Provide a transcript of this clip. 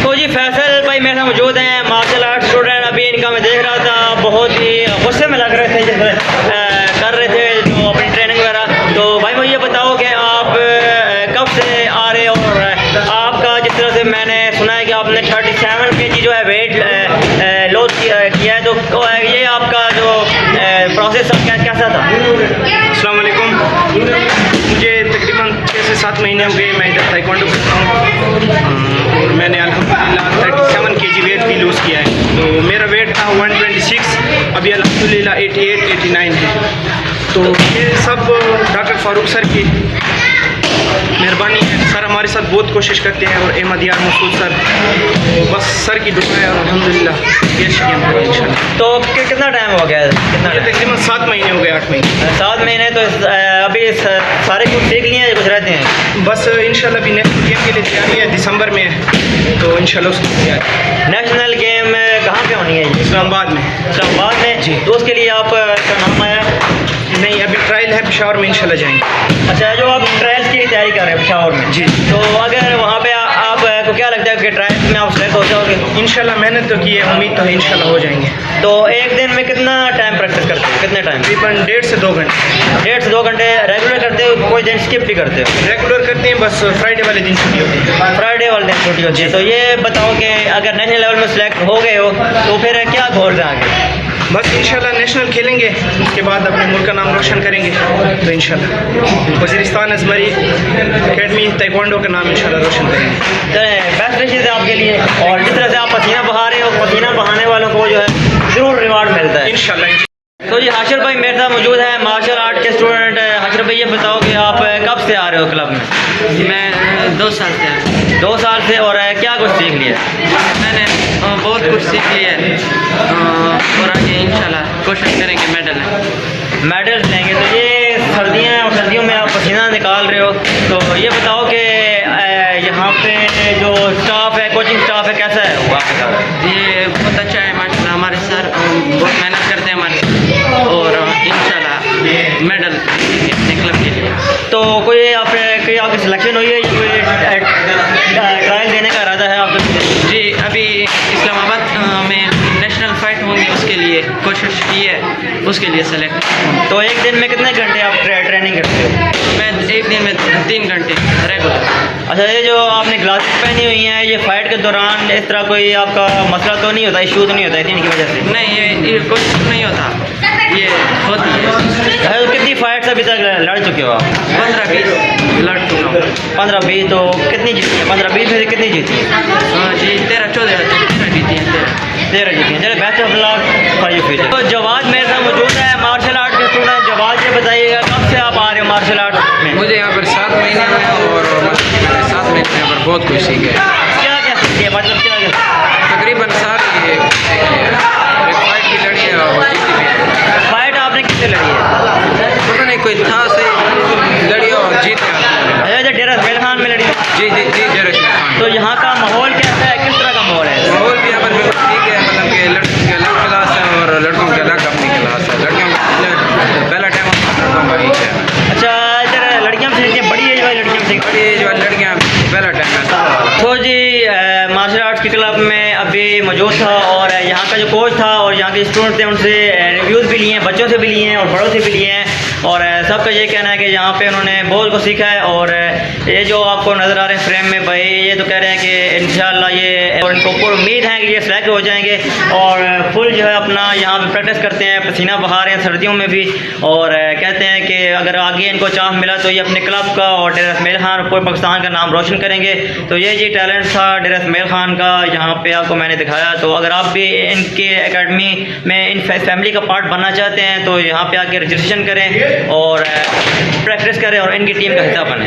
तो जी फैसल भाई मेरे साथ मौजूद हैं, मार्शल आर्ट स्टूडेंट। अभी इनका मैं देख रहा था, बहुत ही गुस्से में लग रहे थे जैसे कर रहे थे जो अपनी ट्रेनिंग वगैरह। तो भाई मुझे ये बताओ कि आप कब से आ रहे हो, और आपका जिस तरह से मैंने सुना है कि आपने 37 kg जो है वेट लॉस किया है, तो ये आपका जो प्रोसेस कैसा था? अस्सलाम वालेकुम। मुझे तकरीबन 6 से 7 महीने हो गए, मैं इधर ताइक्वांडो करता हूँ और मैंने अल्हम्दुलिल्लाह 37 kg वेट भी लूज़ किया है। तो मेरा वेट था 126, अभी अल्हम्दुलिल्लाह 88-89 है। तो ये सब डॉक्टर फारूक सर की मेहरबानी है। सर हमारे साथ बहुत कोशिश करते हैं, और अहमद यार मसूद सर, तो बस सर की दुआ है और अल्हम्दुलिल्लाह ये शिकन इंशाल्लाह। तो कितना टाइम हो गया? कितना ये तकरीबन 7 महीने हो गए, 8 महीने। 7 महीने। तो अभी सारे कुछ सीख लिए हैं, कुछ रहते हैं? बस इंशाल्लाह भी नेशनल गेम के लिए तैयारी है, दिसंबर में है, तो इंशाल्लाह उसकी तैयारी। नेशनल गेम कहाँ पे होनी है? इस्लामाबाद में। इस्लामाबाद में जी। तो उसके लिए आपका नाम आया? नहीं, अभी ट्रायल है, पेशावर में इंशाल्लाह जाएंगे। अच्छा, जो आप ट्रायल्स की तैयारी कर रहे हैं पेशावर में जी। तो अगर वहाँ पे आपको क्या लगता है कि ट्रायल्स में आप सेलेक्ट हो जाओगे? इंशाल्लाह मेहनत तो की है, उम्मीद तो है इंशाल्लाह हो जाएंगे। तो एक दिन में कितना टाइम प्रैक्टिस करते हो? कितने टाइम? तकरीबन 1.5 से 2 घंटे। 1.5 से 2 घंटे रेगुलर करते हो? कोई दिन स्किप भी करते हो? रेगुलर करते हैं, बस फ्राइडे वाले दिन छुट्टी होती है। फ्राइडे वाले दिन छुट्टी होती है। तो ये बताओ कि अगर नेशनल लेवल में सेलेक्ट हो गए हो तो फिर क्या गोल्स हैं आगे? बस इंशाल्लाह नेशनल खेलेंगे, उसके बाद अपने मुल्क का नाम रोशन करेंगे। तो इंशाल्लाह वज़ीरिस्तान अजमरी अकेडमी ताइक्वांडो का नाम इंशाल्लाह रोशन करेंगे। बेस्ट विशेज़ है आपके लिए, और जिस तरह से आप पसीना बहा रहे हो, पसीना बहाने वालों को जो है ज़रूर रिवार्ड मिलता है इंशाल्लाह। तो जी हाशिर भाई मेरे साथ मौजूद है, मार्शल आर्ट के स्टूडेंट। हाशिर भाई ये बताओ कि आप कब से आ रहे हो क्लब में? मैं 2 साल से। 2 साल से। और क्या कुछ सीख लिया? मैंने बहुत कुछ सीख लिया है, और आगे इंशाल्लाह कोशिश करेंगे मेडल लेंगे। तो ये सर्दियाँ हैं और सर्दियों में आप पसीना निकाल रहे हो, तो ये बताओ कि यहाँ पे जो स्टाफ है, कोचिंग स्टाफ है, कैसा है वो आपके साथ? ये बहुत अच्छा है माशाल्लाह। हमारे सर बहुत मेहनत करते हैं हमारे साथ, और इंशाल्लाह मेडल अपने क्लब के लिए। तो कोई आपकी सिलेक्शन हुई है, कोई ट्रायल देने का इरादा है आपका? जी, अभी इस्लामाबाद में नेशनल फाइट होंगी, उसके लिए कोशिश की है, उसके लिए सेलेक्ट। तो एक दिन में कितने घंटे आप ट्रेनिंग करते हो? मैं एक दिन में 3 घंटे रेगुलर। अच्छा, ये जो आपने ग्लासेस पहनी हुई हैं, ये फाइट के दौरान इस तरह कोई आपका मसला तो नहीं होता, इशू तो नहीं होता इनकी वजह से? नहीं, ये कुछ नहीं होता, ये होती है। अच्छा, तो कितनी फाइट्स अभी तक लड़ चुके हो आप? 15-20 लड़ चुका हूँ। 15-20। तो कितनी जीती है? 15-20 में से कितनी जीती है? जी 13-14 जीती हैं। 13 जीती हैं। चलो, best of luck for your future. तो जवाद मेरे साथ मौजूद है, मार्शल आर्ट के स्टूडेंट। जवाद ये बताइएगा कब से आप आ रहे हो मार्शल आर्ट में? मुझे यहाँ पर 7 महीने हुए हैं, और मैंने 7 महीने यहाँ पर बहुत कुछ सीखा है। क्या क्या सीखिए, मतलब क्या? तकरीबन 7 की एक फाइट की लड़ी है और जीती भी है। फाइट आपने किससे लड़ी है? पता नहीं कोई था से लड़ी और जीत गया। अच्छा, डेरा मेल खान में लड़ी है? जी जी जी, जरश खान। तो यहाँ का माहौल कैसा है, किस तरह का माहौल है? माहौल भी यहाँ पर बिल्कुल ठीक है, मतलब कि लड़कियों की अलग क्लास है और लड़कों की अलग अपनी क्लास है। लड़कियों का पहला टाइम लड़कों का ही है। अच्छा, इधर लड़कियाँ भी सीखती हैं, बड़ी एज वाली लड़कियाँ भी सीखती बड़ी एज वाली लड़कियाँ पहला टाइम है। तो जी मार्शल आर्ट्स के क्लब में अभी मौजूद था, और यहाँ का जो कोच था और यहाँ के स्टूडेंट थे, उनसे रिव्यूज़ भी लिए हैं, बच्चों से भी लिए हैं और बड़ों से भी लिए हैं, और सबका ये कहना है कि यहाँ पे उन्होंने बहुत कुछ सीखा है। और ये जो आपको नज़र आ रहे हैं फ्रेम में भाई, ये तो कह रहे हैं कि इंशाल्लाह ये, और इनको पूरी उम्मीद है कि ये सेलेक्ट हो जाएंगे, और फुल जो है अपना यहाँ पे प्रैक्टिस करते हैं, पसीना बहा रहे हैं सर्दियों में भी, और कहते हैं कि अगर आगे इनको चांस मिला तो ये अपने क्लब का और डेरा इसमाइल खान और पूरे पाकिस्तान का नाम रोशन करेंगे। तो ये जी टैलेंट था डेरा इसमाइल खान का, यहाँ पे आपको मैंने दिखाया। तो अगर आप भी इनके एकेडमी में इन फैमिली का पार्ट बनना चाहते हैं तो यहाँ पे आके रजिस्ट्रेशन करें और प्रैक्टिस करें और इनकी टीम का हिस्सा बने।